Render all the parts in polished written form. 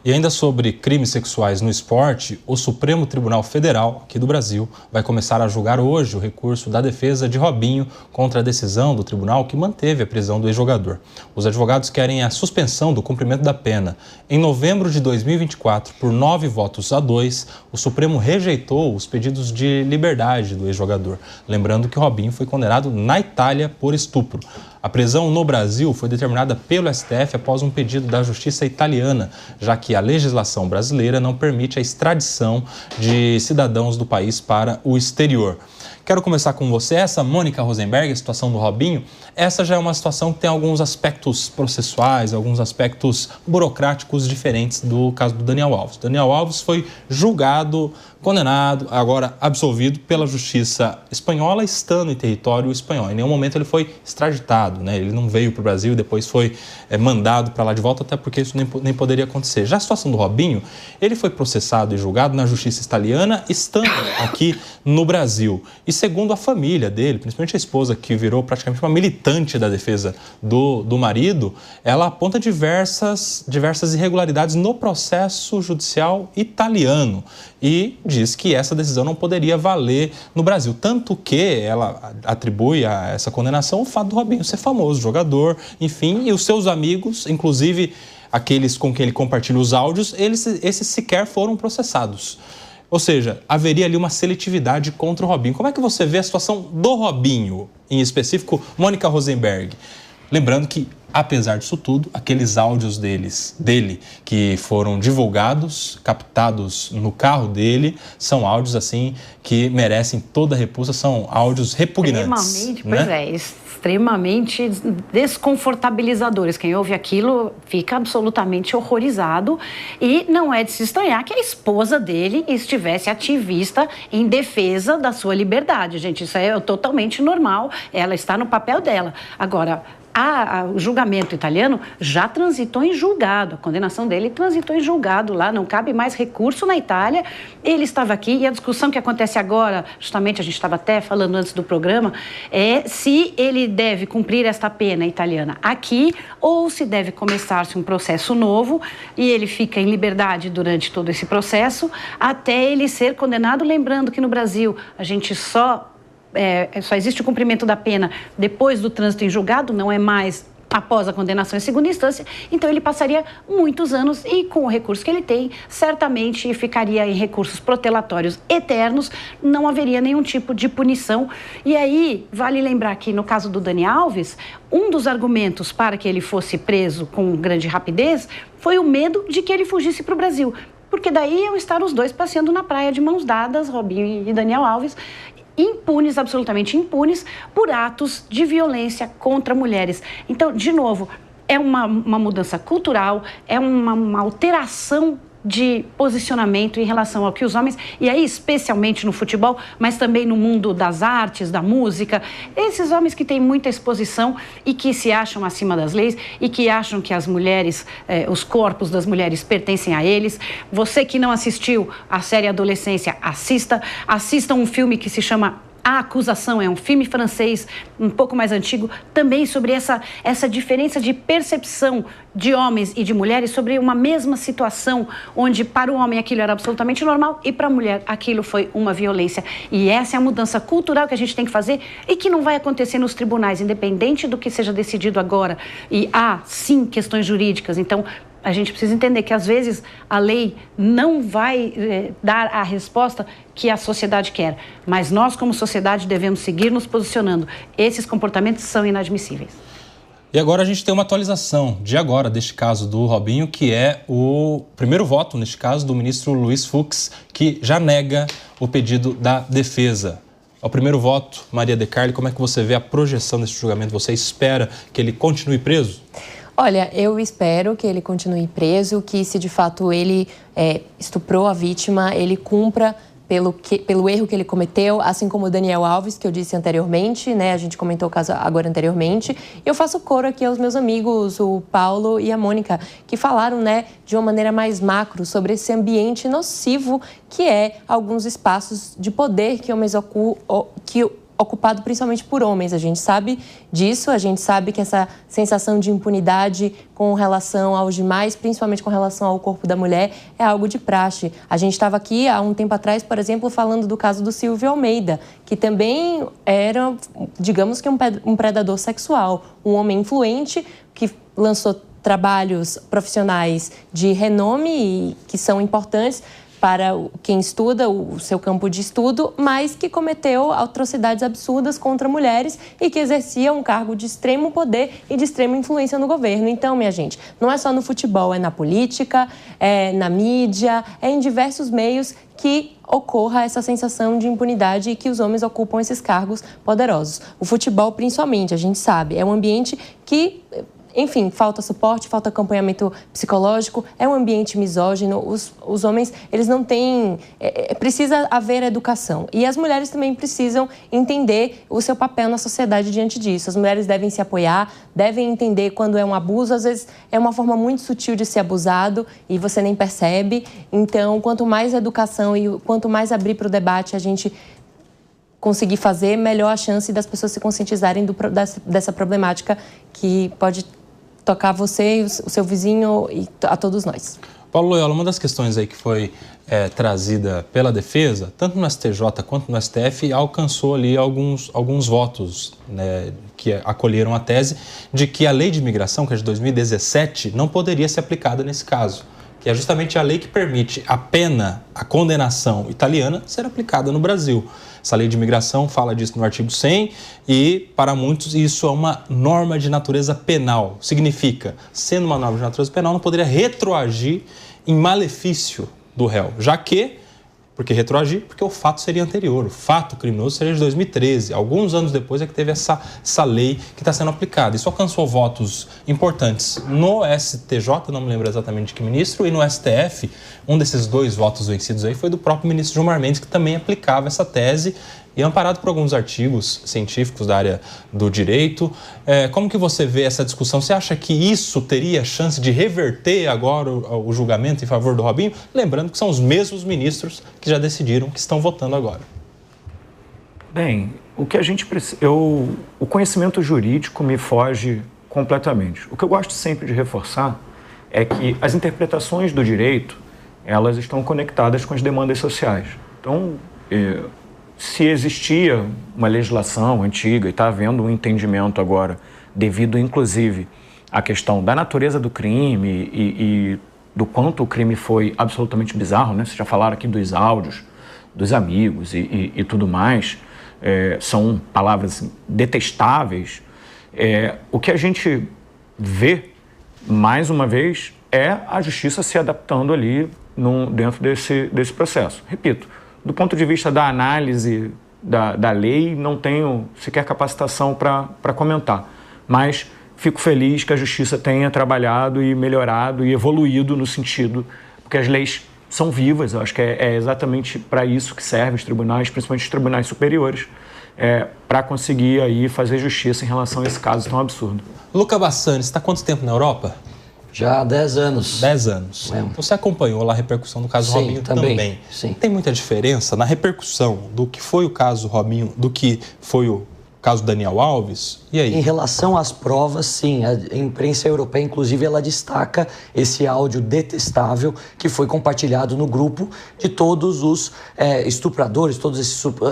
E ainda sobre crimes sexuais no esporte, o Supremo Tribunal Federal, aqui do Brasil, vai começar a julgar hoje o recurso da defesa de Robinho contra a decisão do tribunal que manteve a prisão do ex-jogador. Os advogados querem a suspensão do cumprimento da pena. Em novembro de 2024, por 9 votos a 2, o Supremo rejeitou os pedidos de liberdade do ex-jogador. Lembrando que Robinho foi condenado na Itália por estupro. A prisão no Brasil foi determinada pelo STF após um pedido da justiça italiana, já que a legislação brasileira não permite a extradição de cidadãos do país para o exterior. Quero começar com você, essa Mônica Rosenberg, a situação do Robinho. Essa já é uma situação que tem alguns aspectos processuais, alguns aspectos burocráticos diferentes do caso do Daniel Alves. Daniel Alves foi julgado, condenado, agora absolvido pela justiça espanhola, estando em território espanhol. Em nenhum momento ele foi extraditado, né? Ele não veio para o Brasil e depois foi mandado para lá de volta, até porque isso nem poderia acontecer. Já a situação do Robinho, ele foi processado e julgado na justiça italiana, estando aqui no Brasil. E segundo a família dele, principalmente a esposa, que virou praticamente uma militante da defesa do marido, ela aponta diversas irregularidades no processo judicial italiano e diz que essa decisão não poderia valer no Brasil. Tanto que ela atribui a essa condenação o fato do Robinho ser famoso, jogador, enfim, e os seus amigos, inclusive aqueles com quem ele compartilha os áudios, esses sequer foram processados. Ou seja, haveria ali uma seletividade contra o Robinho. Como é que você vê a situação do Robinho, em específico, Mônica Rosenberg? Lembrando que, apesar disso tudo, aqueles áudios dele que foram divulgados, captados no carro dele, são áudios assim que merecem toda a repulsa, são áudios repugnantes. Extremamente, né? Pois é, extremamente desconfortabilizadores. Quem ouve aquilo fica absolutamente horrorizado e não é de se estranhar que a esposa dele estivesse ativista em defesa da sua liberdade. Gente, isso é totalmente normal, ela está no papel dela. Agora, o julgamento italiano já transitou em julgado, a condenação dele transitou em julgado lá, não cabe mais recurso na Itália, ele estava aqui e a discussão que acontece agora, justamente a gente estava até falando antes do programa, é se ele deve cumprir esta pena italiana aqui ou se deve começar-se um processo novo e ele fica em liberdade durante todo esse processo até ele ser condenado, lembrando que no Brasil a gente só existe o cumprimento da pena depois do trânsito em julgado, não é mais após a condenação em segunda instância, então ele passaria muitos anos e com o recurso que ele tem, certamente ficaria em recursos protelatórios eternos, não haveria nenhum tipo de punição. E aí, vale lembrar que no caso do Dani Alves, um dos argumentos para que ele fosse preso com grande rapidez foi o medo de que ele fugisse para o Brasil, porque daí iam estar os dois passeando na praia de mãos dadas, Robinho e Daniel Alves, impunes, absolutamente impunes, por atos de violência contra mulheres. Então, de novo, é uma mudança cultural, é uma alteração de posicionamento em relação ao que os homens, e aí especialmente no futebol, mas também no mundo das artes, da música, esses homens que têm muita exposição e que se acham acima das leis e que acham que as mulheres, os corpos das mulheres pertencem a eles. Você que não assistiu a série Adolescência, assista um filme que se chama A Acusação, é um filme francês um pouco mais antigo, também sobre essa diferença de percepção de homens e de mulheres sobre uma mesma situação, onde para o homem aquilo era absolutamente normal e para a mulher aquilo foi uma violência. E essa é a mudança cultural que a gente tem que fazer e que não vai acontecer nos tribunais, independente do que seja decidido agora. E há, sim, questões jurídicas, então a gente precisa entender que, às vezes, a lei não vai dar a resposta que a sociedade quer, mas nós, como sociedade, devemos seguir nos posicionando. Esses comportamentos são inadmissíveis. E agora a gente tem uma atualização de agora deste caso do Robinho, que é o primeiro voto, neste caso, do ministro Luiz Fux, que já nega o pedido da defesa. Ao primeiro voto, Maria De Carli, como é que você vê a projeção desse julgamento? Você espera que ele continue preso? Olha, eu espero que ele continue preso, que se de fato ele estuprou a vítima, ele cumpra pelo erro que ele cometeu, assim como o Daniel Alves, que eu disse anteriormente, né? A gente comentou o caso agora anteriormente. Eu faço coro aqui aos meus amigos, o Paulo e a Mônica, que falaram, né, de uma maneira mais macro sobre esse ambiente nocivo que é alguns espaços de poder que ocupado principalmente por homens. A gente sabe disso, a gente sabe que essa sensação de impunidade com relação aos demais, principalmente com relação ao corpo da mulher, é algo de praxe. A gente estava aqui há um tempo atrás, por exemplo, falando do caso do Silvio Almeida, que também era, digamos que um predador sexual, um homem influente que lançou trabalhos profissionais de renome e que são importantes para quem estuda o seu campo de estudo, mas que cometeu atrocidades absurdas contra mulheres e que exercia um cargo de extremo poder e de extrema influência no governo. Então, minha gente, não é só no futebol, é na política, é na mídia, é em diversos meios que ocorra essa sensação de impunidade e que os homens ocupam esses cargos poderosos. O futebol, principalmente, a gente sabe, é um ambiente que... Enfim, falta suporte, falta acompanhamento psicológico, é um ambiente misógino, os homens, eles não têm... precisa haver educação. E as mulheres também precisam entender o seu papel na sociedade diante disso. As mulheres devem se apoiar, devem entender quando é um abuso, às vezes é uma forma muito sutil de ser abusado e você nem percebe. Então, quanto mais educação e quanto mais abrir para o debate a gente conseguir fazer, melhor a chance das pessoas se conscientizarem dessa problemática que pode tocar você, o seu vizinho e a todos nós. Paulo Loyola, uma das questões aí que foi trazida pela defesa, tanto no STJ quanto no STF, alcançou ali alguns votos, né, que acolheram a tese de que a lei de imigração, que é de 2017, não poderia ser aplicada nesse caso, que é justamente a lei que permite a pena, a condenação italiana ser aplicada no Brasil. Essa lei de imigração fala disso no artigo 100 e, para muitos, isso é uma norma de natureza penal. Significa, sendo uma norma de natureza penal, não poderia retroagir em malefício do réu, já que, porque retroagir, porque o fato seria anterior, o fato criminoso seria de 2013. Alguns anos depois é que teve essa lei que está sendo aplicada. Isso alcançou votos importantes no STJ, não me lembro exatamente de que ministro, e no STF, um desses 2 votos vencidos aí foi do próprio ministro Gilmar Mendes, que também aplicava essa tese e amparado por alguns artigos científicos da área do direito. Como que você vê essa discussão? Você acha que isso teria chance de reverter agora o julgamento em favor do Robinho? Lembrando que são os mesmos ministros que já decidiram, que estão votando agora. Bem, o que a gente precisa... O conhecimento jurídico me foge completamente. O que eu gosto sempre de reforçar é que as interpretações do direito, elas estão conectadas com as demandas sociais. Então, se existia uma legislação antiga e está havendo um entendimento agora, devido inclusive à questão da natureza do crime e do quanto o crime foi absolutamente bizarro, né? Vocês já falaram aqui dos áudios, dos amigos e tudo mais, são palavras detestáveis. O que a gente vê, mais uma vez, é a justiça se adaptando ali dentro desse processo. Repito, do ponto de vista da análise da lei, não tenho sequer capacitação para comentar, mas fico feliz que a Justiça tenha trabalhado e melhorado e evoluído no sentido, porque as leis são vivas, eu acho que é exatamente para isso que servem os tribunais, principalmente os tribunais superiores, para conseguir aí fazer justiça em relação a esse caso tão absurdo. Luca Bassani, você está há quanto tempo na Europa? Já há 10 anos. 10 anos. Você acompanhou lá a repercussão do caso Robinho também. Sim. Tem muita diferença na repercussão do que foi o caso Robinho, do que foi o caso Daniel Alves? E aí? Em relação às provas, sim. A imprensa europeia, inclusive, ela destaca esse áudio detestável que foi compartilhado no grupo de todos os estupradores, todas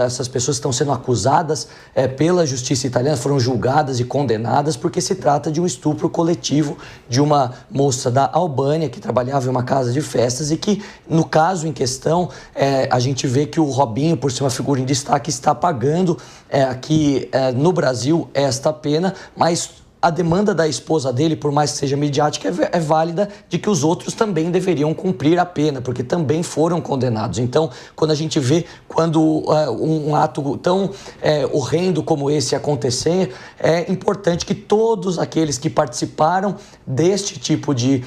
essas pessoas que estão sendo acusadas pela justiça italiana, foram julgadas e condenadas porque se trata de um estupro coletivo de uma moça da Albânia que trabalhava em uma casa de festas e que, no caso em questão, a gente vê que o Robinho, por ser uma figura em destaque, está pagando aqui no Brasil esta pena, mas a demanda da esposa dele, por mais que seja midiática, é válida de que os outros também deveriam cumprir a pena, porque também foram condenados. Então, quando a gente vê um ato tão horrendo como esse acontecer, é importante que todos aqueles que participaram deste tipo de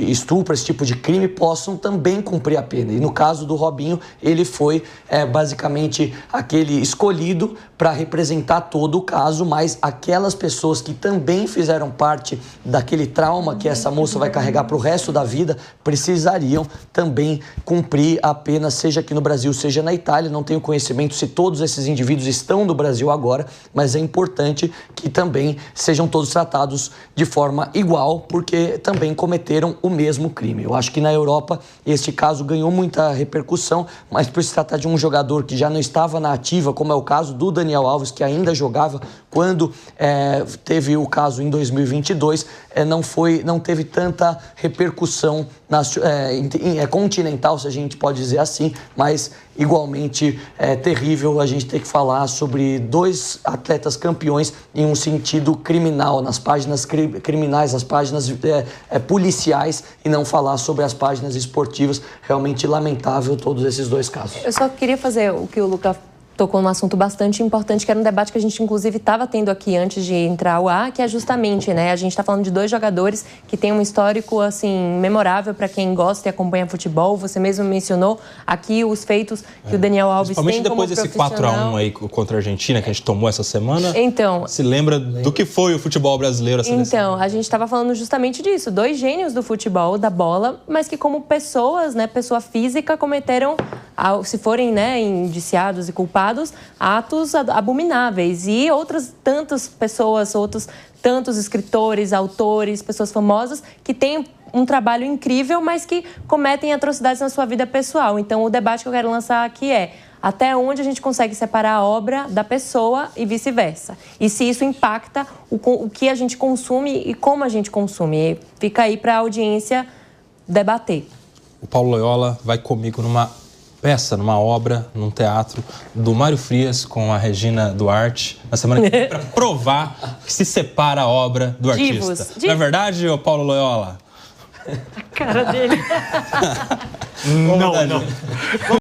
estupro, esse tipo de crime, possam também cumprir a pena. E no caso do Robinho, ele foi basicamente aquele escolhido para representar todo o caso, mas aquelas pessoas que também fizeram parte daquele trauma que essa moça vai carregar para o resto da vida, precisariam também cumprir a pena, seja aqui no Brasil, seja na Itália. Não tenho conhecimento se todos esses indivíduos estão no Brasil agora, mas é importante que também sejam todos tratados de forma igual, porque também cometeram o mesmo crime. Eu acho que na Europa este caso ganhou muita repercussão, mas por se tratar de um jogador que já não estava na ativa, como é o caso do Daniel Alves, que ainda jogava quando teve o caso em 2022, não teve tanta repercussão continental, se a gente pode dizer assim, mas igualmente terrível a gente ter que falar sobre 2 atletas campeões em um sentido criminal, nas páginas criminais, nas páginas policiais, e não falar sobre as páginas esportivas. Realmente lamentável todos esses 2 casos. Eu só queria fazer o que o Luca tocou num assunto bastante importante, que era um debate que a gente, inclusive, estava tendo aqui antes de entrar ao ar, que é justamente, né, a gente está falando de 2 jogadores que têm um histórico, assim, memorável para quem gosta e acompanha futebol. Você mesmo mencionou aqui os feitos que o Daniel Alves tem como depois desse 4-1 aí contra a Argentina, que a gente tomou essa semana. Então, se lembra do que foi o futebol brasileiro, a seleção? Então, a gente estava falando justamente disso. 2 gênios do futebol, da bola, mas que como pessoas, né, pessoa física, cometeram, se forem, né, indiciados e culpados, atos abomináveis. E outras tantas pessoas, outros tantos escritores, autores, pessoas famosas que têm um trabalho incrível, mas que cometem atrocidades na sua vida pessoal. Então, o debate que eu quero lançar aqui é: até onde a gente consegue separar a obra da pessoa e vice-versa? E se isso impacta o que a gente consome e como a gente consome? E fica aí para a audiência debater. O Paulo Loyola vai comigo numa peça, numa obra, num teatro do Mário Frias com a Regina Duarte na semana que vem, para provar que se separa a obra do artista. Não é verdade, ô Paulo Loyola? A cara dele. Não.